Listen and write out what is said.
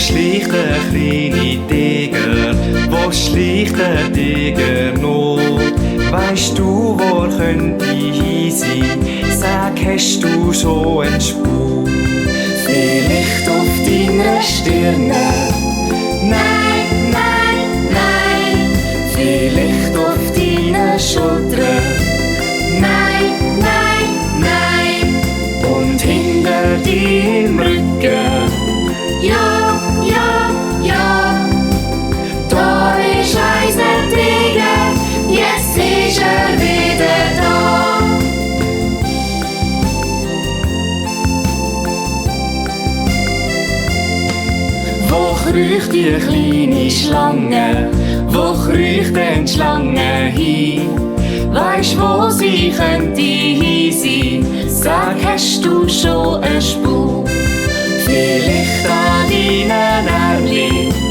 schleicht der kleine Tiger? Wo schleicht der Tiger noch? Weisst du, wo könnte hin sein? Sag, hast du schon eine Spur? Vielleicht auf deiner Stirne? Nein, nein, nein. Vielleicht auf deiner Schulter? Nein, nein, nein. Und hinter dir im Rücken? Ja, ja, ja. Da ist unser Tiger, jetzt ist er wieder da. Wo kriecht die kleine Schlange? Wo kriecht denn die Schlange hin? Weisst, wo sie könnte hin sein? Sag, hast du schon eine Spur? Vielleicht an deinen Ärmchen?